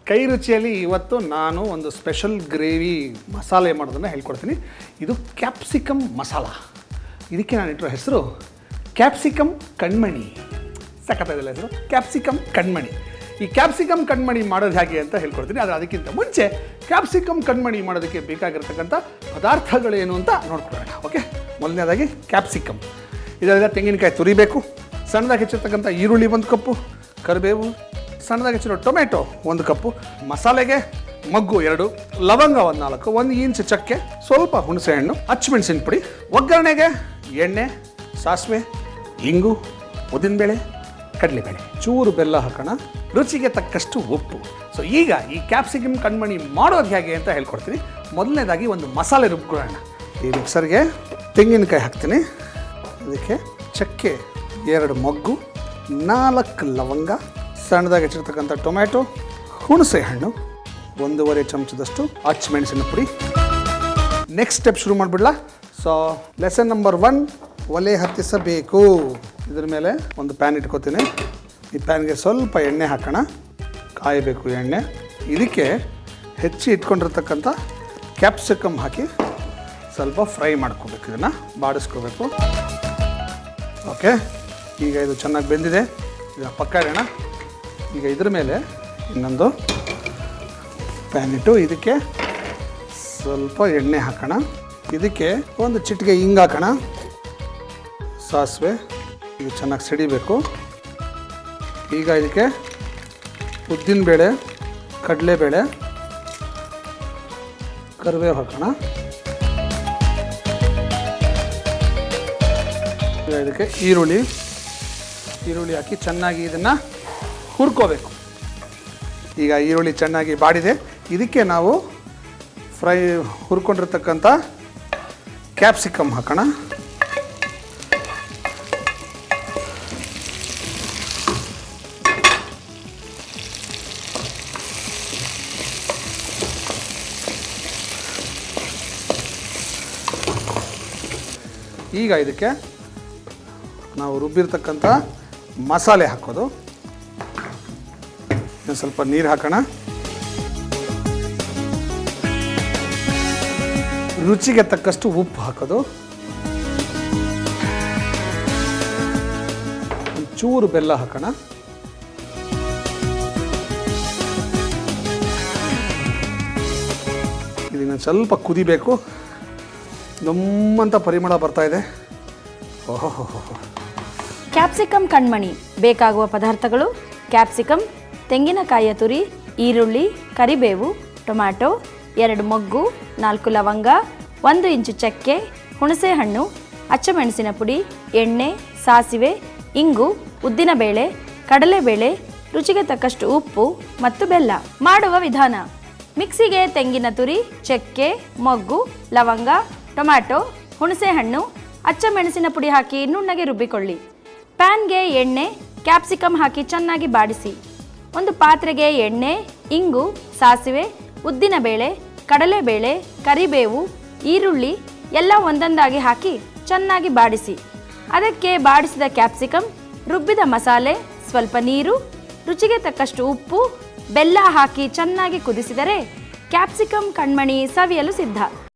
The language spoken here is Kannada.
ಕೈ ರುಚಿಯಲ್ಲಿ ಇವತ್ತು ನಾನು ಒಂದು ಸ್ಪೆಷಲ್ ಗ್ರೇವಿ ಮಸಾಲೆ ಮಾಡೋದನ್ನು ಹೇಳ್ಕೊಡ್ತೀನಿ. ಇದು ಕ್ಯಾಪ್ಸಿಕಮ್ ಮಸಾಲ. ಇದಕ್ಕೆ ನಾನು ಇಟ್ಟಿರೋ ಹೆಸರು ಕ್ಯಾಪ್ಸಿಕಮ್ ಕಣ್ಮಣಿ. ಸಖತ್ತಾಗಿಲ್ಲ ಹೆಸರು, ಕ್ಯಾಪ್ಸಿಕಮ್ ಕಣ್ಮಣಿ. ಈ ಕ್ಯಾಪ್ಸಿಕಮ್ ಕಣ್ಮಣಿ ಮಾಡೋದು ಹೇಗೆ ಅಂತ ಹೇಳ್ಕೊಡ್ತೀನಿ. ಆದರೆ ಅದಕ್ಕಿಂತ ಮುಂಚೆ ಕ್ಯಾಪ್ಸಿಕಮ್ ಕಣ್ಮಣಿ ಮಾಡೋದಕ್ಕೆ ಬೇಕಾಗಿರ್ತಕ್ಕಂಥ ಪದಾರ್ಥಗಳೇನು ಅಂತ ನೋಡ್ಕೊಳ್ಳೋಣ. ಓಕೆ, ಮೊದಲನೇದಾಗಿ ಕ್ಯಾಪ್ಸಿಕಮ್. ಇದರಿಂದ ತೆಂಗಿನಕಾಯಿ ತುರಿಬೇಕು, ಸಣ್ಣದಾಗಿ ಹೆಚ್ಚಿರ್ತಕ್ಕಂಥ ಈರುಳ್ಳಿ 1 ಕಪ್ಪು, ಕರಿಬೇವು, ಸಣ್ಣದಾಗಿ ಹೆಚ್ಚಿರೋ ಟೊಮೆಟೊ 1 ಕಪ್ಪು, ಮಸಾಲೆಗೆ ಮಗ್ಗು 2, ಲವಂಗ 4, 1 ಇಂಚ್ ಚಕ್ಕೆ, ಸ್ವಲ್ಪ ಹುಣಸೆಹಣ್ಣು, ಹಚ್ಚಿಮೆಣಸಿನ ಪುಡಿ, ಒಗ್ಗರಣೆಗೆ ಎಣ್ಣೆ, ಸಾಸಿವೆ, ಇಂಗು, ಉದ್ದಿನಬೇಳೆ, ಕಡಲೆಬೇಳೆ, ಚೂರು ಬೆಲ್ಲ ಹಾಕೋಣ, ರುಚಿಗೆ ತಕ್ಕಷ್ಟು ಉಪ್ಪು. ಸೊ ಈಗ ಈ ಕ್ಯಾಪ್ಸಿಕಮ್ ಕಣ್ಮಣಿ ಮಾಡೋದು ಹೇಗೆ ಅಂತ ಹೇಳ್ಕೊಡ್ತೀನಿ. ಮೊದಲನೇದಾಗಿ ಒಂದು ಮಸಾಲೆ ರುಬ್ಕೊಳ್ಳೋಣ. ಈ ಮಿಕ್ಸರ್ಗೆ ತೆಂಗಿನಕಾಯಿ ಹಾಕ್ತೀನಿ, ಅದಕ್ಕೆ ಚಕ್ಕೆ 2 ಮೊಗ್ಗು, 4 ಲವಂಗ, ಸಣ್ಣದಾಗಿ ಹೆಚ್ಚಿರ್ತಕ್ಕಂಥ ಟೊಮ್ಯಾಟೊ, ಹುಣಸೆ ಹಣ್ಣು, 1.5 ಚಮಚದಷ್ಟು ಹಚ್ಚಿಮೆಣಸಿನ ಪುಡಿ. ನೆಕ್ಸ್ಟ್ ಸ್ಟೆಪ್ ಶುರು ಮಾಡಿಬಿಡ್ಲಾ? ಸೊ ಲೆಸನ್ ನಂಬರ್ 1, ಒಲೆ ಹತ್ತಿಸಬೇಕು. ಇದ್ರ ಮೇಲೆ ಒಂದು ಪ್ಯಾನ್ ಇಟ್ಕೋತೀನಿ. ಈ ಪ್ಯಾನ್ಗೆ ಸ್ವಲ್ಪ ಎಣ್ಣೆ ಹಾಕೋಣ, ಕಾಯಬೇಕು ಎಣ್ಣೆ. ಇದಕ್ಕೆ ಹೆಚ್ಚಿ ಇಟ್ಕೊಂಡಿರ್ತಕ್ಕಂಥ ಕ್ಯಾಪ್ಸಿಕಮ್ ಹಾಕಿ ಸ್ವಲ್ಪ ಫ್ರೈ ಮಾಡ್ಕೋಬೇಕು, ಇದನ್ನು ಬಾಡಿಸ್ಕೋಬೇಕು. ಓಕೆ, ಈಗ ಇದು ಚೆನ್ನಾಗಿ ಬೆಂದಿದೆ. ಈಗ ಪಕ್ಕ ಇಡೋಣ. ಈಗ ಇದ್ರ ಮೇಲೆ ಇನ್ನೊಂದು ಪ್ಯಾನ್ ಇಟ್ಟು ಇದಕ್ಕೆ ಸ್ವಲ್ಪ ಎಣ್ಣೆ ಹಾಕೋಣ. ಇದಕ್ಕೆ ಒಂದು ಚಿಟಿಕೆ ಹಿಂಗೆ ಹಾಕೋಣ, ಸಾಸಿವೆ, ಇದು ಚೆನ್ನಾಗಿ ಸಿಡಿಬೇಕು. ಈಗ ಇದಕ್ಕೆ ಉದ್ದಿನಬೇಳೆ, ಕಡಲೆಬೇಳೆ, ಕರಿಬೇವು ಹಾಕೋಣ. ಈಗ ಇದಕ್ಕೆ ಈರುಳ್ಳಿ ಹಾಕಿ ಚೆನ್ನಾಗಿ ಇದನ್ನು ಹುರ್ಕೋಬೇಕು. ಈಗ ಈರುಳ್ಳಿ ಚೆನ್ನಾಗಿ ಬಾಡಿದೆ. ಇದಕ್ಕೆ ನಾವು ಹುರ್ಕೊಂಡಿರ್ತಕ್ಕಂಥ ಕ್ಯಾಪ್ಸಿಕಮ್ ಹಾಕೋಣ. ಈಗ ಇದಕ್ಕೆ ನಾವು ರುಬ್ಬಿರ್ತಕ್ಕಂಥ ಮಸಾಲೆ ಹಾಕೋದು. ಸ್ವಲ್ಪ ನೀರು ಹಾಕೋಣ. ರುಚಿಗೆ ತಕ್ಕಷ್ಟು ಉಪ್ಪು ಹಾಕೋದು. ಒಂಚೂರು ಬೆಲ್ಲ ಹಾಕೋಣ. ಇದನ್ನು ಸ್ವಲ್ಪ ಕುದಿಬೇಕು. ನಮ್ಮಂಥ ಪರಿಮಳ ಬರ್ತಾ ಇದೆ. ಓಹೋ, ಕ್ಯಾಪ್ಸಿಕಮ್ ಕಣ್ಮಣಿ ಬೇಕಾಗುವ ಪದಾರ್ಥಗಳು: ಕ್ಯಾಪ್ಸಿಕಮ್, ತೆಂಗಿನಕಾಯಿಯ ತುರಿ, ಈರುಳ್ಳಿ, ಕರಿಬೇವು, ಟೊಮ್ಯಾಟೊ, 2 ಮೊಗ್ಗು, 4 ಲವಂಗ, 1 ಇಂಚು ಚಕ್ಕೆ, ಹುಣಸೆಹಣ್ಣು, ಹಚ್ಚಮೆಣಸಿನ ಪುಡಿ, ಎಣ್ಣೆ, ಸಾಸಿವೆ, ಇಂಗು, ಉದ್ದಿನಬೇಳೆ, ಕಡಲೆಬೇಳೆ, ರುಚಿಗೆ ತಕ್ಕಷ್ಟು ಉಪ್ಪು ಮತ್ತು ಬೆಲ್ಲ. ಮಾಡುವ ವಿಧಾನ: ಮಿಕ್ಸಿಗೆ ತೆಂಗಿನ ತುರಿ, ಚಕ್ಕೆ, ಮೊಗ್ಗು, ಲವಂಗ, ಟೊಮ್ಯಾಟೊ, ಹುಣಸೆಹಣ್ಣು, ಹಚ್ಚಮೆಣಸಿನ ಪುಡಿ ಹಾಕಿ ನುಣ್ಣಗೆ ರುಬ್ಬಿಕೊಳ್ಳಿ. ಪ್ಯಾನ್ಗೆ ಎಣ್ಣೆ, ಕ್ಯಾಪ್ಸಿಕಮ್ ಹಾಕಿ ಚೆನ್ನಾಗಿ ಬಾಡಿಸಿ. ಒಂದು ಪಾತ್ರೆಗೆ ಎಣ್ಣೆ, ಇಂಗು, ಸಾಸಿವೆ, ಉದ್ದಿನಬೇಳೆ, ಕಡಲೆಬೇಳೆ, ಕರಿಬೇವು, ಈರುಳ್ಳಿ ಎಲ್ಲ ಒಂದೊಂದಾಗಿ ಹಾಕಿ ಚೆನ್ನಾಗಿ ಬಾಡಿಸಿ. ಅದಕ್ಕೆ ಬಾಡಿಸಿದ ಕ್ಯಾಪ್ಸಿಕಮ್, ರುಬ್ಬಿದ ಮಸಾಲೆ, ಸ್ವಲ್ಪ ನೀರು, ರುಚಿಗೆ ತಕ್ಕಷ್ಟು ಉಪ್ಪು, ಬೆಲ್ಲ ಹಾಕಿ ಚೆನ್ನಾಗಿ ಕುದಿಸಿದರೆ ಕ್ಯಾಪ್ಸಿಕಮ್ ಕಣ್ಮಣಿ ಸವಿಯಲು ಸಿದ್ಧ.